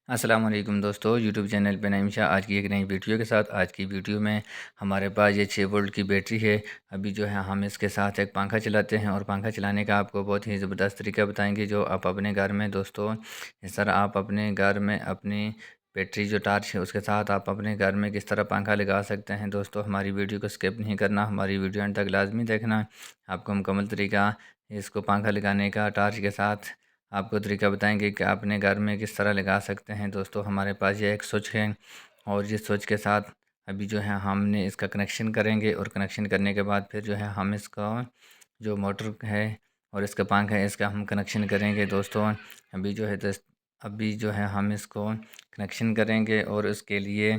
अस्सलाम वालेकुम दोस्तों, यूट्यूब चैनल पे नईम शाह आज की एक नई वीडियो के साथ। आज की वीडियो में हमारे पास ये 6 वोल्ट की बैटरी है। अभी जो है हम इसके साथ एक पंखा चलाते हैं और पंखा चलाने का आपको बहुत ही ज़बरदस्त तरीका बताएंगे जो आप अपने घर में दोस्तों इस तरह आप अपने घर में अपनी बैटरी जो टार्च है उसके साथ आप अपने घर में किस तरह पंखा लगा सकते हैं। दोस्तों हमारी वीडियो को स्किप नहीं करना, हमारी वीडियो अंत तक लाजमी देखना। आपको मुकम्मल तरीका इसको पंखा लगाने का टार्च के साथ आपको तरीका बताएंगे कि अपने घर में किस तरह लगा सकते हैं। दोस्तों हमारे पास ये एक स्विच है और इस स्विच के साथ अभी जो है हमने इसका कनेक्शन करेंगे और कनेक्शन करने के बाद फिर जो है हम इसका जो मोटर है और इसका पंखा है इसका हम कनेक्शन करेंगे। दोस्तों अभी जो है अभी जो है हम इसको कनेक्शन करेंगे और उसके लिए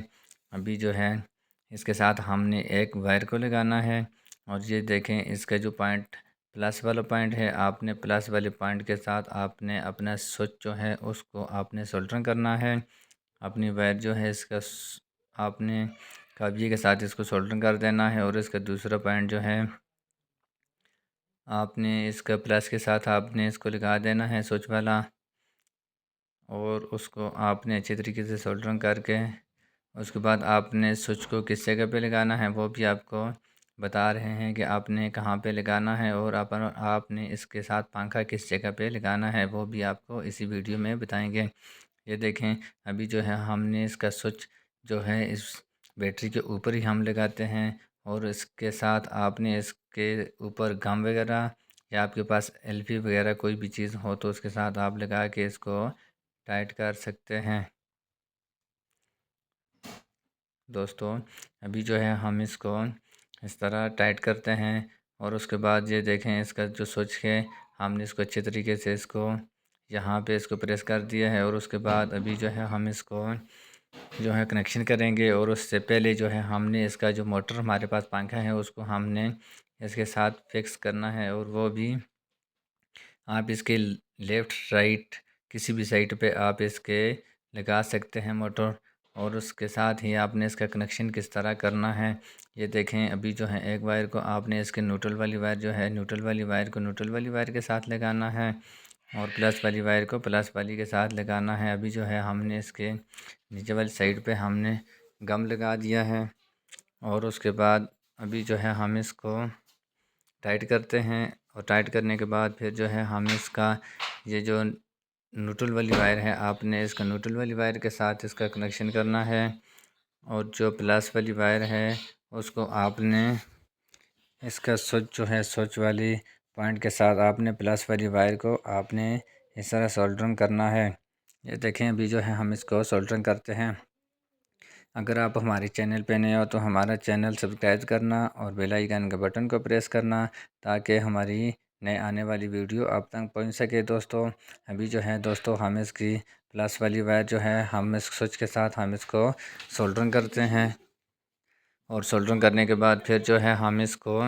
अभी जो है इसके साथ हमने एक वायर को लगाना है। और ये देखें इसका जो पॉइंट प्लस वाला पॉइंट है, आपने प्लस वाले पॉइंट के साथ आपने अपना स्विच जो है उसको आपने सोल्डरिंग करना है। अपनी वायर जो है इसका आपने कब्जे के साथ इसको सोल्डरिंग कर देना है और इसका दूसरा पॉइंट जो है आपने इसका प्लस के साथ आपने इसको लगा देना है स्विच वाला। और उसको आपने अच्छे तरीके से सोल्डरिंग करके उसके बाद आपने स्विच को किस जगह पे लगाना है वो भी आपको बता रहे हैं कि आपने कहाँ पे लगाना है। और आपने इसके साथ पंखा किस जगह पे लगाना है वो भी आपको इसी वीडियो में बताएंगे। ये देखें अभी जो है हमने इसका स्विच जो है इस बैटरी के ऊपर ही हम लगाते हैं और इसके साथ आपने इसके ऊपर गम वगैरह या आपके पास एलपी वगैरह कोई भी चीज़ हो तो उसके साथ आप लगा के इसको टाइट कर सकते हैं। दोस्तों अभी जो है हम इसको इस तरह टाइट करते हैं और उसके बाद ये देखें इसका जो स्विच है हमने इसको अच्छे तरीके से इसको यहाँ पे इसको प्रेस कर दिया है। और उसके बाद अभी जो है हम इसको जो है कनेक्शन करेंगे और उससे पहले जो है हमने इसका जो मोटर हमारे पास पंखा है उसको हमने इसके साथ फिक्स करना है। और वो भी आप इसके लेफ़्ट राइट किसी भी साइड पे आप इसके लगा सकते हैं मोटर। और उसके साथ ही आपने इसका कनेक्शन किस तरह करना है ये देखें। अभी जो है एक वायर को आपने इसके न्यूट्रल वाली वायर जो है न्यूट्रल वाली वायर को न्यूट्रल वाली वायर के साथ लगाना है और प्लस वाली वायर को प्लस वाली के साथ लगाना है। अभी जो है हमने इसके नीचे वाली साइड पे हमने गम लगा दिया है और उसके बाद अभी जो है हम इसको टाइट करते हैं। और टाइट करने के बाद फिर जो है हम इसका ये जो न्यूट्रल वाली वायर है आपने इसका न्यूट्रल वाली वायर के साथ इसका कनेक्शन करना है और जो प्लस वाली वायर है उसको आपने इसका स्विच जो है स्विच वाली पॉइंट के साथ आपने प्लस वाली वायर को आपने इस तरह सोल्डरिंग करना है। ये देखें अभी जो है हम इसको सोल्डरिंग करते हैं। अगर आप हमारे चैनल पे नए हो तो हमारा चैनल सब्सक्राइब करना और बेल आइकन के बटन को प्रेस करना ताकि हमारी नए आने वाली वीडियो आप तक पहुंच सके। दोस्तों अभी जो है दोस्तों हम इसकी प्लस वाली वायर जो है हम इस स्विच के साथ हम इसको सोल्डरिंग करते हैं और सोल्डरिंग करने के बाद फिर जो है हम इसको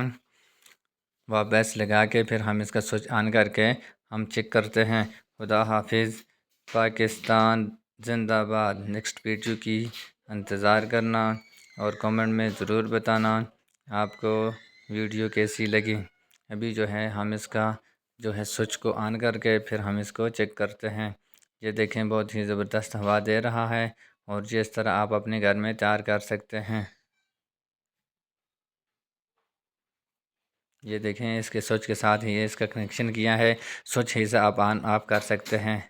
वापस लगा के फिर हम इसका स्विच ऑन करके हम चेक करते हैं। खुदा हाफिज़, पाकिस्तान जिंदाबाद। नेक्स्ट वीडियो की इंतज़ार करना और कमेंट में ज़रूर बताना आपको वीडियो कैसी लगी। अभी जो है हम इसका जो है स्विच को ऑन करके फिर हम इसको चेक करते हैं। ये देखें बहुत ही ज़बरदस्त हवा दे रहा है और जिस तरह आप अपने घर में तैयार कर सकते हैं। ये देखें इसके स्विच के साथ ही इसका कनेक्शन किया है। स्विच ही से आप ऑन ऑफ कर सकते हैं।